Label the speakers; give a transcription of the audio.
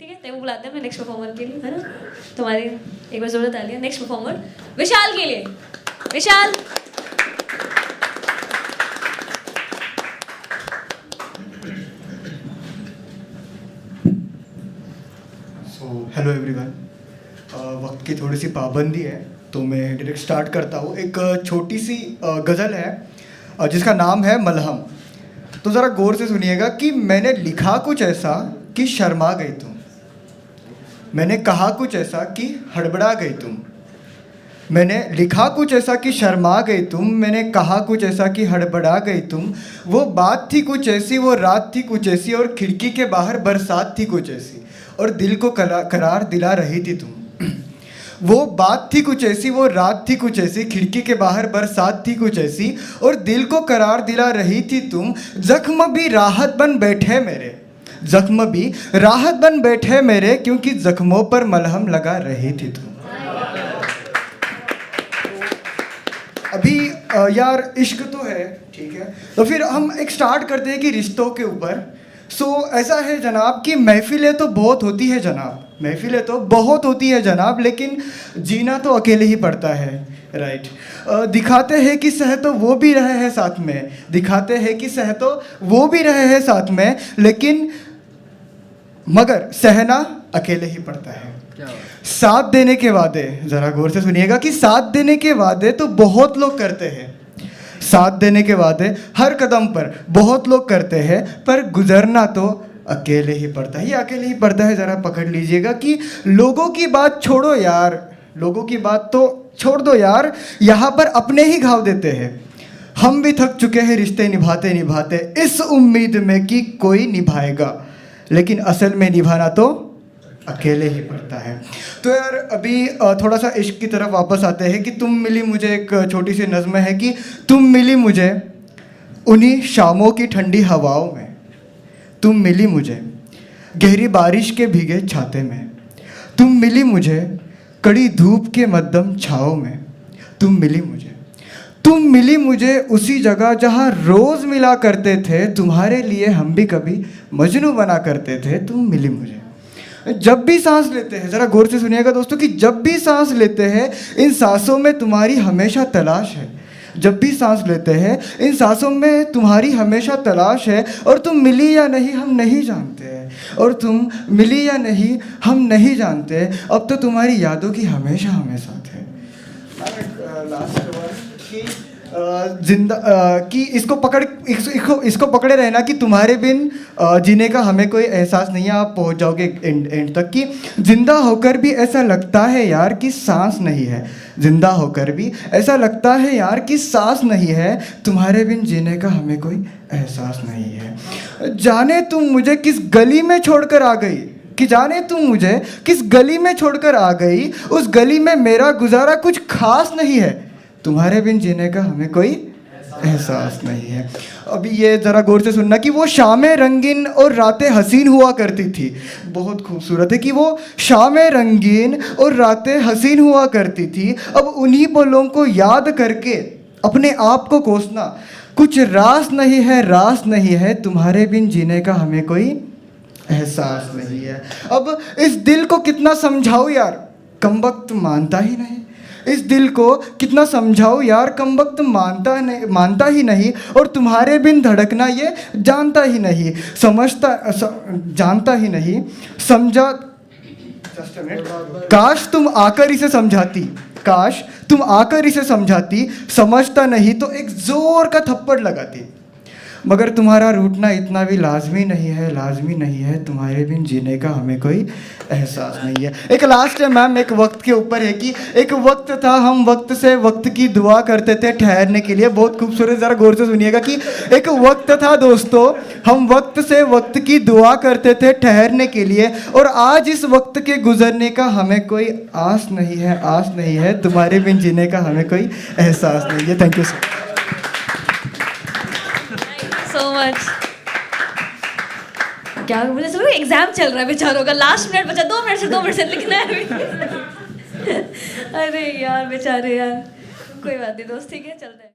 Speaker 1: ठीक है, तेरे को बुलाते हैं मैं नेक्स्ट परफॉर्मर के लिए, है ना? तुम्हारी एक बार जरूरत आ रही है नेक्स्ट परफॉर्मर विशाल के लिए। विशाल
Speaker 2: हेलो एवरीवन। वक्त की थोड़ी सी पाबंदी है तो मैं डायरेक्ट स्टार्ट करता हूँ। एक छोटी सी गज़ल है जिसका नाम है मलहम। तो ज़रा गौर से सुनिएगा कि मैंने लिखा कुछ ऐसा कि शर्मा गई तुम, मैंने कहा कुछ ऐसा कि हड़बड़ा गई तुम, मैंने लिखा कुछ ऐसा कि शर्मा गई तुम, मैंने कहा कुछ ऐसा कि हड़बड़ा गई तुम। वो बात थी कुछ ऐसी, वो रात थी कुछ ऐसी, और खिड़की के बाहर बरसात थी कुछ ऐसी, और दिल को करार दिला रही थी तुम। वो बात थी कुछ ऐसी, वो रात थी कुछ ऐसी, खिड़की के बाहर बरसात थी कुछ ऐसी, और दिल को करार दिला रही थी तुम। जख्म भी राहत बन बैठे मेरे, जख्म भी राहत बन बैठे मेरे, क्योंकि जख्मों पर मलहम लगा रही थी तुम। अभी यार इश्क तो है, ठीक है, तो फिर हम एक स्टार्ट करते हैं कि रिश्तों के ऊपर। ऐसा है जनाब कि महफिलें तो बहुत होती है जनाब, महफिलें तो बहुत होती है जनाब, लेकिन जीना तो अकेले ही पड़ता है, राइट। दिखाते हैं कि सह तो वो भी रहे हैं साथ में, दिखाते हैं कि सह तो वो भी रहे हैं साथ में, लेकिन मगर सहना अकेले ही पड़ता है। साथ देने के वादे, ज़रा गौर से सुनिएगा कि साथ देने के वादे तो बहुत लोग करते हैं, साथ देने के वादे हर कदम पर बहुत लोग करते हैं, पर गुजरना तो अकेले ही पड़ता है, ये अकेले ही पड़ता है। ज़रा पकड़ लीजिएगा कि लोगों की बात छोड़ो यार, लोगों की बात तो छोड़ दो यार, यहाँ पर अपने ही घाव देते हैं। हम भी थक चुके हैं रिश्ते निभाते निभाते, इस उम्मीद में कि कोई निभाएगा, लेकिन असल में निभाना तो अकेले ही पड़ता है। तो यार अभी थोड़ा सा इश्क की तरफ वापस आते हैं कि तुम मिली मुझे। एक छोटी सी नज़्म है कि तुम मिली मुझे उन्हीं शामों की ठंडी हवाओं में, तुम मिली मुझे गहरी बारिश के भीगे छाते में, तुम मिली मुझे कड़ी धूप के मध्यम छाँव में, तुम मिली मुझे उसी जगह जहाँ रोज़ मिला करते थे, तुम्हारे लिए हम भी कभी मजनू बना करते थे। तुम मिली मुझे जब भी सांस लेते हैं, ज़रा गौर से सुनिएगा दोस्तों कि जब भी सांस लेते हैं इन सांसों में तुम्हारी हमेशा तलाश है, जब भी सांस लेते हैं इन सांसों में तुम्हारी हमेशा तलाश है, और तुम मिली या नहीं हम नहीं जानते, और तुम मिली या नहीं हम नहीं जानते, अब तो तुम्हारी यादों की हमेशा हमें साथ है। लास्ट कि जिंदा कि इसको पकड़े रहना कि तुम्हारे बिन जीने का हमें कोई एहसास नहीं है। आप पहुंच जाओगे एंड तक कि जिंदा होकर भी ऐसा लगता है यार कि सांस नहीं है, जिंदा होकर भी ऐसा लगता है यार कि सांस नहीं है, तुम्हारे बिन जीने का हमें कोई एहसास नहीं है। जाने तुम मुझे किस गली में छोड़कर आ गई, कि जाने तुम मुझे किस गली में छोड़कर आ गई, उस गली में मेरा गुजारा कुछ खास नहीं है, तुम्हारे बिन जीने का हमें कोई एहसास नहीं है। अभी ये ज़रा गौर से सुनना कि वो शामें रंगीन और रातें हसीन हुआ करती थी, बहुत खूबसूरत है कि वो शामें रंगीन और रातें हसीन हुआ करती थी, अब उन्हीं पलों को याद करके अपने आप को कोसना कुछ रास नहीं है, तुम्हारे बिन जीने का हमें कोई एहसास नहीं है। अब इस दिल को कितना समझाऊं यार, कमबख्त मानता ही नहीं, इस दिल को कितना समझाऊं यार, कमबख्त मानता ही नहीं, और तुम्हारे बिन धड़कना ये जानता ही नहीं, जानता ही नहीं, समझा। काश तुम आकर इसे समझाती, काश तुम आकर इसे समझाती, समझता नहीं तो एक जोर का थप्पड़ लगाती, मगर तुम्हारा रूठना इतना भी लाजमी नहीं है, तुम्हारे बिन जीने का हमें कोई एहसास नहीं है। एक लास्ट है मैम, एक वक्त के ऊपर है कि एक वक्त था हम वक्त से वक्त की दुआ करते थे ठहरने के लिए, बहुत खूबसूरत, ज़रा गौर से सुनिएगा कि एक वक्त था दोस्तों हम वक्त से वक्त की दुआ करते थे ठहरने के लिए, और आज इस वक्त के गुजरने का हमें कोई आस नहीं है, तुम्हारे बिन जीने का हमें कोई एहसास नहीं है। Thank you
Speaker 1: so much। क्या मुझे सुनो एग्जाम चल रहा है बेचारों का, लास्ट मिनट बचा, 2 मिनट से लिखना है अभी। अरे यार बेचारे यार, कोई बात नहीं दोस्त, ठीक है चलते हैं।